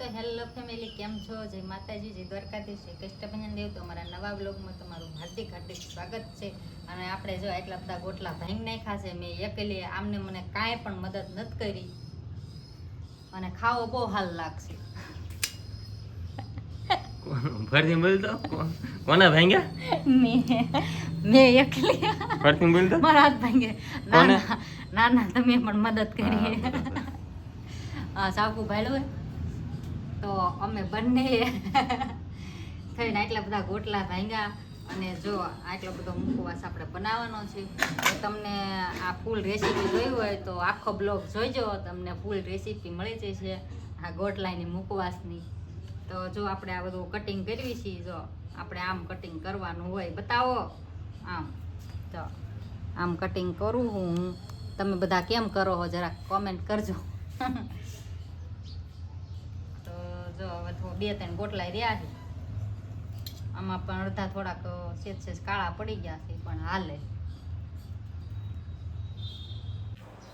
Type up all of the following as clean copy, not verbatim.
તો hello family, કેમ છો? જય માતાજી, જય દ્વારકાધીશ, જય કષ્ટભંજન દેવ. તમારા નવા બ્લોગમાં તમારું હાર્દિક હાર્દિક સ્વાગત છે. અને આપણે જો એટલા બધા ગોટલા ભાંગી નાખ્યા છે. મેં એકલી આમને મને કાંઈ પણ મદદ નથી કરી અને ખાવો બહુ હાલ લાગશે. ફરતી બોલતો કોના ભાંગ્યા? મેં એકલી ફરતી બોલતો મારા હાથ ભાંગ્યા. ના ના, તમે પણ મદદ કરી. સાકુ ભાઈ તો અમે બંને થઈને આટલા બધા ગોટલા ભાંગ્યા. અને જો આટલો બધો મુખવાસ આપણે બનાવવાનો છે. તો તમને આ ફૂલ રેસીપી જોઈ હોય તો આખો બ્લોગ જોઈજો, તમને ફૂલ રેસીપી મળી જશે આ ગોટલાની મુખવાસની. તો જો આપણે આ બધું કટિંગ કરવી છીએ, જો આપણે આમ કટિંગ કરવાનું હોય. બતાવો આમ, તો આમ કટિંગ કરું હું. તમે બધા કેમ કરો હો જરાક કોમેન્ટ કરજો. તો જો હવે તો 2-3 ગોટલા રહ્યા છે. આમાં પણ અડધા થોડાક સેજ કાળા પડી ગયા છે, પણ હાલે.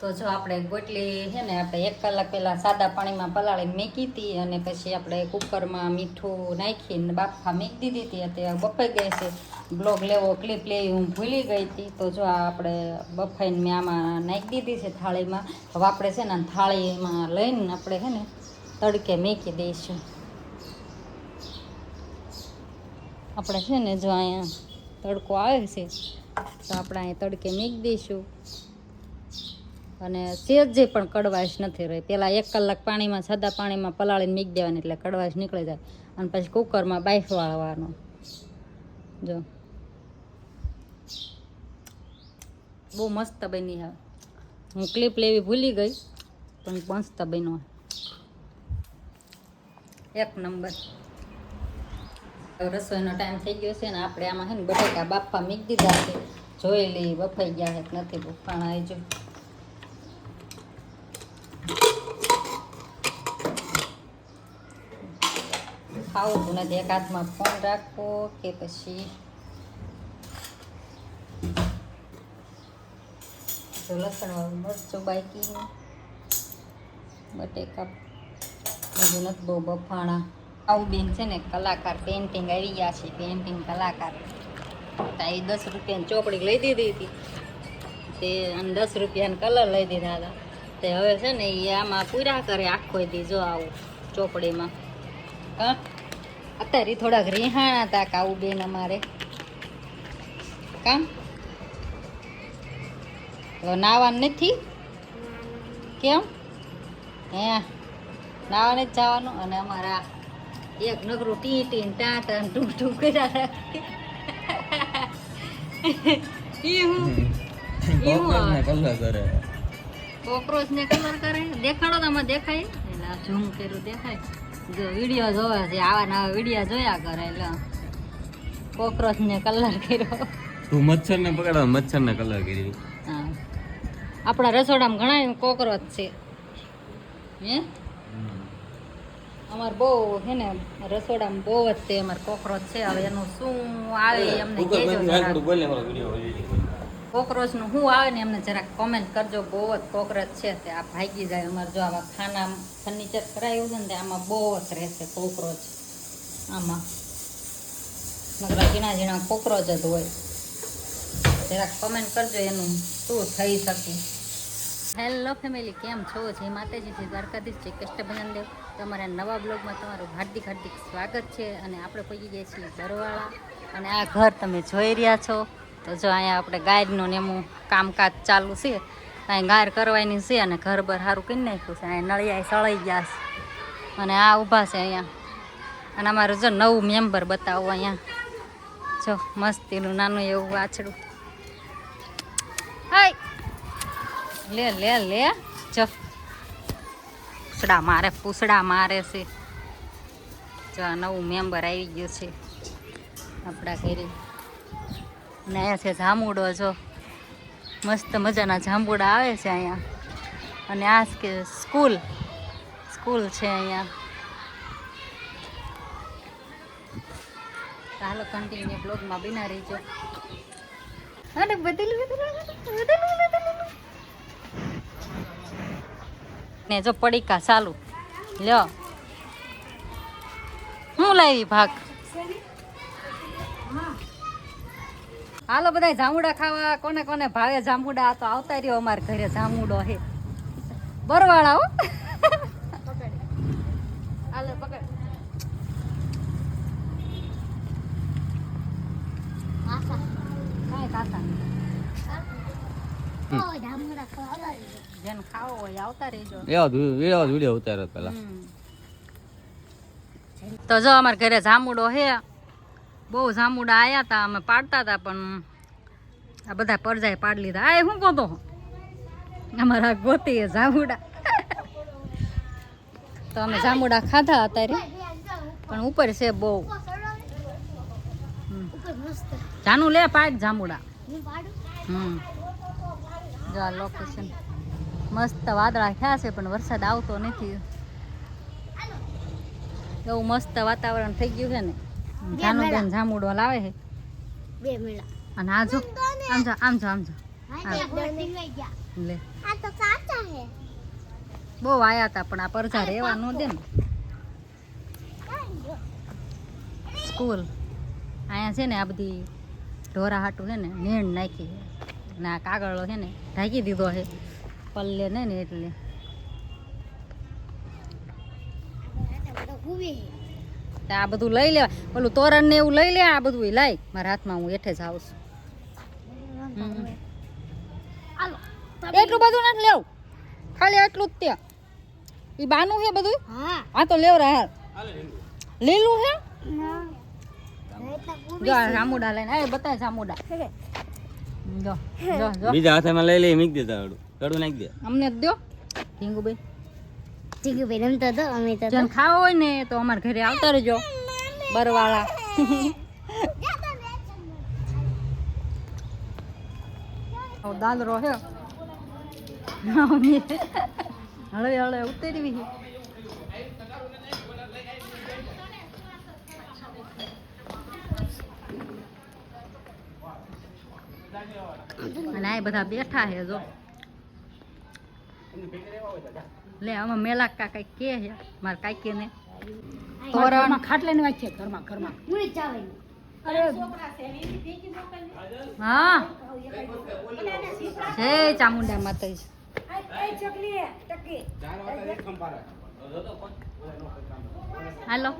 તો જો આપણે ગોટલી છે ને, આપણે 1 કલાક પહેલાં સાદા પાણીમાં પલાળીને મૂકી હતી. અને પછી આપણે કુકરમાં મીઠું નાખીને બાફા મૂકી દીધી હતી. અત્યારે બફાઈ ગઈ છે. બ્લોગ લેવો, ક્લિપ લેવી હું ભૂલી ગઈ હતી. તો જો આપણે બફાઈને મેં આમાં નાખી દીધી છે થાળીમાં. હવે આપણે છે ને થાળીમાં લઈને આપણે છે ને તડકે મૂકી દઈશું. આપણે છે ને જો અહીંયા તડકો આવે છે તો આપણે અહીંયા તડકે મૂકી દઈશું. અને સેજે પણ કડવાશ નથી રહી. પહેલાં 1 કલાક પાણીમાં સાદા પાણીમાં પલાળીને મૂકી દેવાની, એટલે કડવાશ નીકળી જાય. અને પછી કુકરમાં બાફવાનો. જો બહુ મસ્ત બની. હવે હું ક્લિપ લેવી ભૂલી ગઈ, પણ મસ્ત બન્યો, 1 નંબર. રસોઈનો ટાઈમ થઈ ગયો છે ને આપણે આમાં છે ને બટાકા બાફવા મૂકી દીધા છે. જોઈ લઈ બફાઈ ગયા છે નથી બફાણા. આવી જો ખાવું નથી. એક હાથમાં ફોન રાખવો કે પછી લસણ વાળું મરચું બાકી, બટેકા બધું નથી બહુ બફાણા. આવું બેન છે ને કલાકાર પેઇન્ટિંગ આવી ગયા છે. પેઇન્ટિંગ કલાકાર તો એ 10 રૂપિયાની ચોપડી લઈ દીધી હતી તે, અને 10 રૂપિયાના કલર લઈ દીધા હતા. તે હવે છે ને એ આમાં પૂરા કરે આખો દી. જો આવું ચોપડીમાં. હા, અત્યારે થોડાક રિહાણા હતા કાવું બેન અમારે. કામ તો નાવાનું નથી? કેમ? હે, નાવાને જ જવાનું. અને અમારા એક નગરું ટી ટીન ટાટા ટૂંક ટૂંક કર્યા રાખે. કોકરોચ ને કલર કરે. દેખાડો તમે, દેખાય? એટલે ઝૂમ કર્યું દેખાય. જો વિડીયો જોવે છે, આવા નવા વિડીયો જોયા કરે. એટલે કોકરોચ ને કલર કર્યો. તું મચ્છર ને પકડવા મચ્છર ને કલર કરી. હા, આપણા રસોડામાં ઘણા કોકરોચ છે. હે, અમારે બહુ છે ને રસોડામાં બહુ જ છે અમારે કોકરોચ છે. હવે એનું શું આવે અમને કહેજો. કોકરોચનું શું આવે ને એમને જરાક કોમેન્ટ કરજો. બહુ જ કોકરોચ છે તે આ ભાગી જાય. અમારે જો આવા ખાના ફર્નિચર કરાવ્યું છે ને આમાં બહુ જ રહેશે કોકરોચ. આમાં નકરા ઝીણા ઝીણા કોકરોચ જ હોય. જરાક કોમેન્ટ કરજો એનું શું થઈ શકે. હેલો ફેમિલી, કેમ છો? જય માતાજી, જય દ્વારકાધીશ, જય કષ્ટભંજન દેવ. તમારા નવા બ્લોગમાં તમારું હાર્દિક હાર્દિક સ્વાગત છે. અને આપણે પહોંચી ગયા છીએ બરવાળા. અને આ ઘર તમે જોઈ રહ્યા છો. તો જો અહીંયા આપણે ગાયનું ને એનું કામકાજ ચાલુ છે. અહીં ગાયર કરવાની છે અને ઘર બર સારું કરી નાખ્યું છે. અહીંયા નળિયા સળાઈ ગયા છે. અને આ ઊભા છે અહીંયા. અને અમારું જો નવું મેમ્બર બતાવો અહીંયા. જો મસ્તીનું નાનું એવું વાછડું. હાય, લે લે લે. જો પૂછડા મારે છે. જો આ નવું મેમ્બર આવી ગયું છે આપણા ઘરે. અને અહીંયા છે જાંબુડો. જો મસ્ત મજાના જાંબુડા આવે છે અહીંયા. અને આ કે સ્કૂલ છે અહીંયા. ચાલો કન્ટિન્યુ બ્લોગમાં બિના રહીજો. અરે બદલું ને જો પડીકા ચાલુ લ્યો. હું લાવી ભાગ હાલો બધા જામુડા ખાવા કોને કોને ભાવે જામુડા તો આવતા રહ્યો અમારા ઘરે જામુડો હે બરવાળા હો હાલો પકડ કાંઈ કાતા જેને ખાવો હોય આવતા રહેજો વિડીયો ઉતારો પેલા તો જો અમારા ઘરે જામુડો હે બહુ જામુડા આયા હતા અમે પાડતા હતા પણ આ બધા પરજાએ પાડી લીધા આ શું કહો તો અમારા ગોતીએ જામુડા તો અમે જામુડા ખાધા અત્યારે પણ ઉપર છે બહુ જાનું લે પાડ જામુડા જો આ લોકેશન મસ્ત વાદળા થયા છે પણ વરસાદ આવતો નથી એવું મસ્ત વાતાવરણ થઈ ગયું છે ને જાનું બેન જામુડો લાવે છે અને આ જો આમ જો લે બહુ આયા હતા પણ આ પરજા રેવા ન દે ને સ્કૂલ અહીંયા છે ને આ બધી ઢોરા હાટું છે ને નીણ નાખી ને આ કાગળો છે ને ઢાંકી દીધો છે પલ્લે ને એટલે આ બધું લઈ લેવા ઓલું તોરણ ને એવું લઈ લે આ બધું લાય મારા હાથમાં હું હેઠે જ આવું છું એટલું બધું નથી લેવું ખાલી એટલું જ ત્યાં એ બાનું છે બધું હા તો લેવ હાલ લીલું છે જો આ જામુડા લઈને આ બતાય જામુડા જો જો જો બીજા હાથમાં લઈ લઈ મૂકી દેતા કડું નાખી દે અમને દો ઢીંગુભાઈ રમતો તો અમે તો જેને ખાવો હોય ને તો અમારા ઘરે આવતા રહેજો બરવાળા દાદરો છે હળવે હળવે ઉતરવી છે અને આ બધા બેઠા છે જો લે આમાં મેલા કઈ કે છે મારા કાકી ને તોરણ ખાટલે ને વાંચે ઘરમાં હા જય ચામુંડા માતાજી હાલો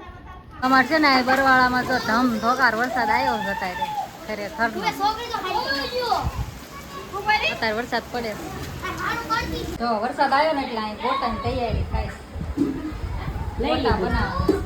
અમારે છે ને બરવાળામાં તો ધમ ધોકાર વરસાદ આવ્યો જ અત્યારે ખરેખર અત્યારે વરસાદ પડે જો વરસાદ આવ્યો ને એટલે અહીં ગોટાની તૈયારી થાય ગોટા બનાવવા